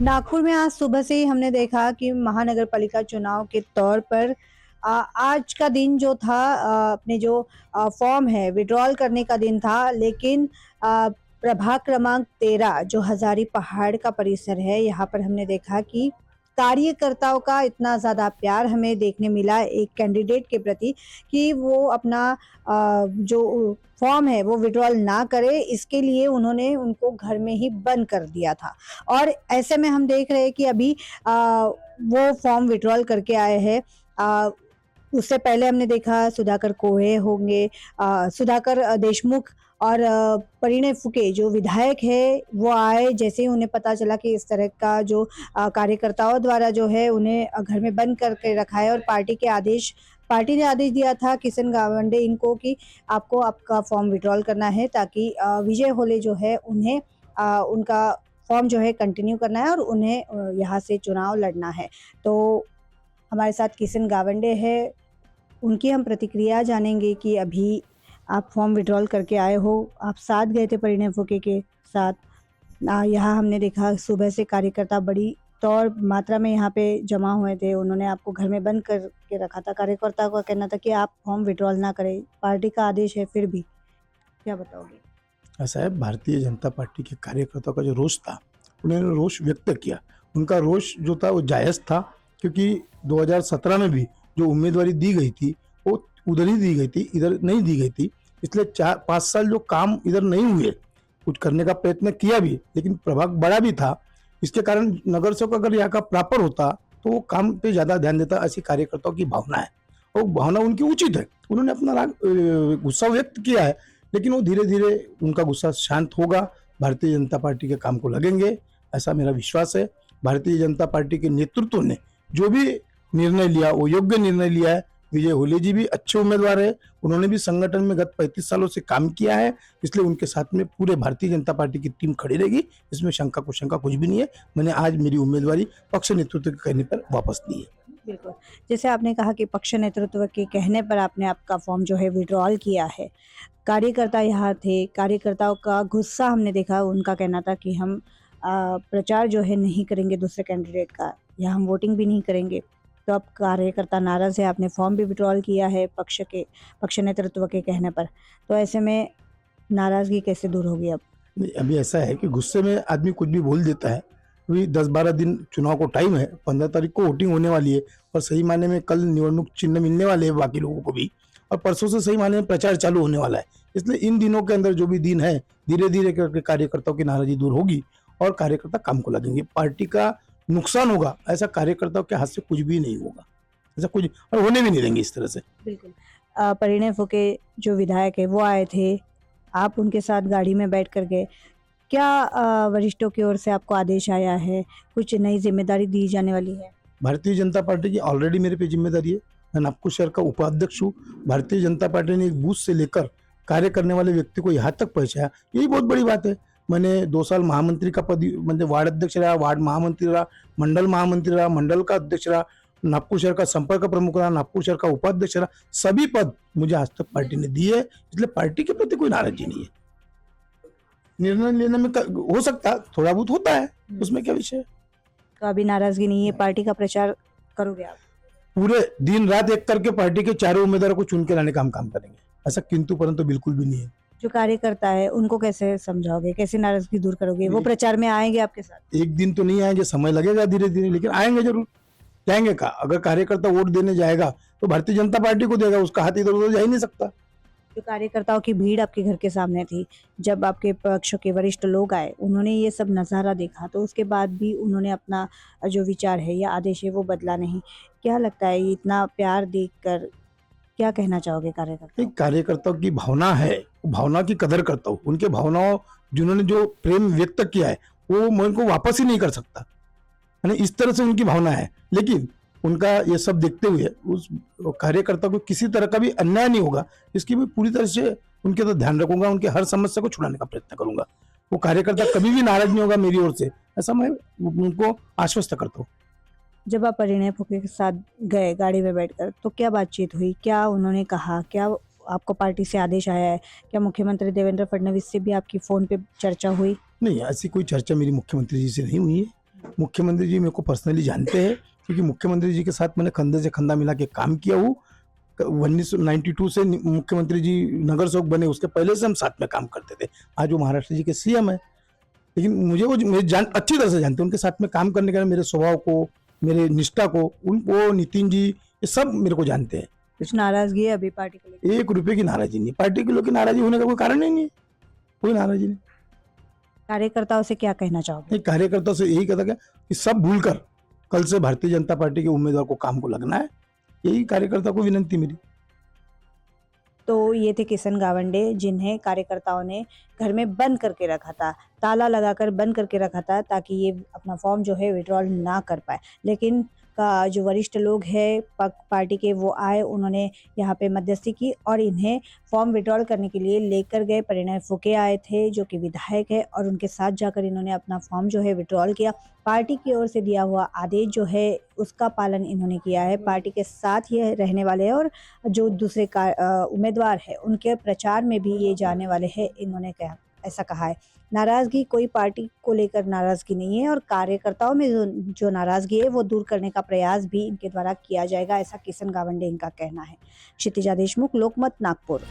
नागपुर में आज सुबह से ही हमने देखा कि महानगर पालिका चुनाव के तौर पर आज का दिन जो था अपने जो फॉर्म है विड्रॉल करने का दिन था, लेकिन प्रभाग क्रमांक 13 जो हजारी पहाड़ का परिसर है, यहाँ पर हमने देखा कि कार्यकर्ताओं का इतना ज़्यादा प्यार हमें देखने मिला एक कैंडिडेट के प्रति कि वो अपना जो फॉर्म है वो विड्रॉल ना करे, इसके लिए उन्होंने उनको घर में ही बंद कर दिया था। और ऐसे में हम देख रहे हैं कि अभी वो फॉर्म विड्रॉल करके आए हैं। उससे पहले हमने देखा सुधाकर कोहे होंगे, सुधाकर देशमुख और परिणय फुके जो विधायक है वो आए। जैसे ही उन्हें पता चला कि इस तरह का जो कार्यकर्ताओं द्वारा जो है उन्हें घर में बंद करके रखा है, और पार्टी ने आदेश दिया था किशन गावंडे इनको कि आपको आपका फॉर्म विड्रॉल करना है, ताकि विजय होले जो है उन्हें उनका फॉर्म जो है कंटिन्यू करना है और उन्हें यहाँ से चुनाव लड़ना है। तो हमारे साथ किशन गावंडे है, उनकी हम प्रतिक्रिया जानेंगे कि अभी आप फॉर्म विड्रॉल करके आए हो, आप साथ गए थे परिणय फुके के साथ। यहाँ हमने देखा सुबह से कार्यकर्ता बड़ी तौर मात्रा में यहाँ पे जमा हुए थे, उन्होंने आपको घर में बंद करके रखा था। कार्यकर्ताओं का कहना था कि आप फॉर्म विड्रॉल ना करें, पार्टी का आदेश है, फिर भी क्या बताओगे? ऐसा है, भारतीय जनता पार्टी के कार्यकर्ताओं का जो रोष था, उन्होंने रोष व्यक्त किया। उनका रोष जो था वो जायज़ था, क्योंकि 2017 में भी जो उम्मीदवारी दी गई थी वो उधर ही दी गई थी, इधर नहीं दी गई थी। इसलिए 4-5 साल जो काम इधर नहीं हुए, कुछ करने का प्रयत्न किया भी, लेकिन प्रभाग बड़ा भी था। इसके कारण नगर सेवक अगर यहाँ का प्रॉपर होता तो वो काम पे ज़्यादा ध्यान देता। ऐसी कार्यकर्ताओं की भावना है, और भावना उनकी उचित है। उन्होंने अपना गुस्सा व्यक्त किया है, लेकिन वो धीरे धीरे उनका गुस्सा शांत होगा, भारतीय जनता पार्टी के काम को लगेंगे, ऐसा मेरा विश्वास है। भारतीय जनता पार्टी के नेतृत्व ने जो भी निर्णय लिया वो योग्य निर्णय लिया है। विजय होले जी भी अच्छे उम्मीदवार है, उन्होंने भी संगठन में गत 35 सालों से काम किया है, इसलिए उनके साथ में पूरे भारतीय जनता पार्टी की टीम खड़ी रहेगी। इसमें शंका कुछ भी नहीं है। मैंने आज मेरी उम्मीदवारी पक्ष नेतृत्व के कहने पर वापस दी है। बिल्कुल, जैसे आपने कहा कि पक्ष नेतृत्व के कहने पर आपने आपका फॉर्म जो है विड्रॉल किया है। कार्यकर्ता यहाँ थे, कार्यकर्ताओं का गुस्सा हमने देखा, उनका कहना था कि हम प्रचार जो है नहीं करेंगे दूसरे कैंडिडेट का, या हम वोटिंग भी नहीं करेंगे। तो अब कार्यकर्ता नाराज़ है, आपने फॉर्म भी विड्रॉल किया है पक्ष नेतृत्व के कहने पर। तो ऐसे में नाराज़गी कैसे दूर होगी अब? नहीं, अभी ऐसा है कि गुस्से में आदमी कुछ भी बोल देता है। अभी 10-12 दिन चुनाव को टाइम है, 15 तारीख को वोटिंग होने वाली है, और सही मायने में कल निवडणूक चिन्ह मिलने वाले हैं बाकी लोगों को भी, और परसों से सही मायने में प्रचार चालू होने वाला है। इसलिए इन दिनों के अंदर जो भी दिन है, धीरे धीरे करके कार्यकर्ताओं की नाराजगी दूर होगी और कार्यकर्ता काम को लगेंगे। पार्टी का नुकसान होगा, ऐसा कार्यकर्ताओं के हाथ से कुछ भी नहीं होगा, ऐसा कुछ और होने भी नहीं देंगे इस तरह से। बिल्कुल। परिणय फुके जो विधायक है वो आए थे, आप उनके साथ गाड़ी में बैठ कर गए। क्या वरिष्ठों की ओर से आपको आदेश आया है, कुछ नई जिम्मेदारी दी जाने वाली है? भारतीय जनता पार्टी की ऑलरेडी मेरे पे जिम्मेदारी है। मैं नागपुर शहर का उपाध्यक्ष हूँ। भारतीय जनता पार्टी ने एक बूथ से लेकर कार्य करने वाले व्यक्ति को यहाँ तक पहुँचाया, यही बहुत बड़ी बात है। मैंने 2 साल महामंत्री का पद, मतलब वार्ड अध्यक्ष रहा, वार्ड महामंत्री रहा, मंडल रहा, मंडल का अध्यक्ष रहा, नागपुर शहर का संपर्क प्रमुख रहा, नागपुर शहर का उपाध्यक्ष रहा। सभी पद मुझे आज तक पार्टी ने दिए है, इसलिए पार्टी के प्रति कोई नाराजगी नहीं है। निर्णय लेने में हो सकता है थोड़ा बहुत होता है, उसमें क्या विषय है। तो अभी नाराज़गी नहीं है, पार्टी का प्रचार करोगे आप? पूरे दिन रात एक करके पार्टी के चारों उम्मीदवारों को चुन के लाने का हम काम करेंगे, ऐसा किंतु परंतु बिल्कुल भी नहीं है। जो कार्यकर्ता है उनको कैसे समझाओगे, कैसे नाराज़गी दूर करोगे? वो प्रचार में आएंगे आपके साथ? एक दिन तो नहीं आएंगे, समय लगेगा धीरे धीरे, लेकिन आएंगे जरूर। जाएंगे का, अगर कार्यकर्ता वोट देने जाएगा तो भारतीय जनता पार्टी को देगा, उसका हाथ इधर उधर जा ही नहीं सकता। जो कार्यकर्ताओं की भीड़ आपके घर के सामने थी, जब आपके पक्ष के वरिष्ठ लोग आए, उन्होंने ये सब नज़ारा देखा, तो उसके बाद भी उन्होंने अपना जो विचार है या आदेश है वो बदला नहीं। क्या लगता है, इतना प्यार देखकर क्या कहना चाहोगे कार्यकर्ता? कार्यकर्ताओं की भावना है, भावना की कदर करता हूँ। उनके भावनाओं, जिन्होंने जो प्रेम व्यक्त किया है वो मैं उनको वापस ही नहीं कर सकता, यानी इस तरह से उनकी भावना है। लेकिन उनका ये सब देखते हुए उस कार्यकर्ता को किसी तरह का भी अन्याय नहीं होगा, इसकी मैं पूरी तरह से उनके तो ध्यान रखूंगा, उनके हर समस्या को छुड़ाने का प्रयत्न करूंगा। वो कार्यकर्ता कभी भी नाराज नहीं होगा मेरी ओर से, ऐसा मैं उनको आश्वस्त करता हूँ। जब आप परिणय फुके के साथ गए गाड़ी में बैठकर, तो क्या बातचीत हुई, क्या उन्होंने कहा, क्या आपको पार्टी से आदेश आया है, क्या मुख्यमंत्री देवेंद्र फडणवीस से भी आपकी फोन पे चर्चा हुई? नहीं, ऐसी कोई चर्चा मेरी मुख्यमंत्री जी से नहीं हुई है। मुख्यमंत्री जी मेरे को पर्सनली जानते हैं, क्योंकि मुख्यमंत्री जी के साथ मैंने कंधे से कंधा मिला के काम किया हूँ। 1992 से मुख्यमंत्री जी नगर सेवक बने, उसके पहले से हम साथ में काम करते थे। आज वो महाराष्ट्र जी के सीएम है, लेकिन मुझे वो अच्छी तरह से जानते हैं। उनके साथ में काम करने का मेरे स्वभाव को, मेरे निष्ठा को, उनको नितिन जी ये सब मेरे को जानते हैं। कुछ नाराजगी है अभी पार्टी को लेकर? 1 रुपए की नाराजगी नहीं, पार्टी के लोग की नाराजगी होने का कोई कारण ही नहीं है, कोई नाराजगी नहीं। कार्यकर्ताओं से क्या कहना चाहोगे? एक कार्यकर्ता से यही कहता कि सब भूलकर कल से भारतीय जनता पार्टी के उम्मीदवार को काम को लगना है, यही कार्यकर्ता को विनंती मेरी। तो ये थे किशन गावंडे, जिन्हें कार्यकर्ताओं ने घर में बंद करके रखा था, ताला लगाकर बंद करके रखा था, ताकि ये अपना फॉर्म जो है विड्रॉल ना कर पाए। लेकिन जो वरिष्ठ लोग हैं पार्टी के, वो आए, उन्होंने यहाँ पे मध्यस्थी की और इन्हें फॉर्म विड्रॉल करने के लिए लेकर गए। परिणय फुके आए थे, जो कि विधायक है, और उनके साथ जाकर इन्होंने अपना फॉर्म जो है विड्रॉल किया। पार्टी की ओर से दिया हुआ आदेश जो है उसका पालन इन्होंने किया है। पार्टी के साथ ही रहने वाले हैं और जो दूसरे उम्मीदवार है उनके प्रचार में भी ये जाने वाले हैं, इन्होंने ऐसा कहा है। नाराजगी कोई पार्टी को लेकर नाराजगी नहीं है, और कार्यकर्ताओं में जो नाराजगी है वो दूर करने का प्रयास भी इनके द्वारा किया जाएगा, ऐसा किशन गावंडे इनका कहना है। क्षितिजा देशमुख, लोकमत, नागपुर।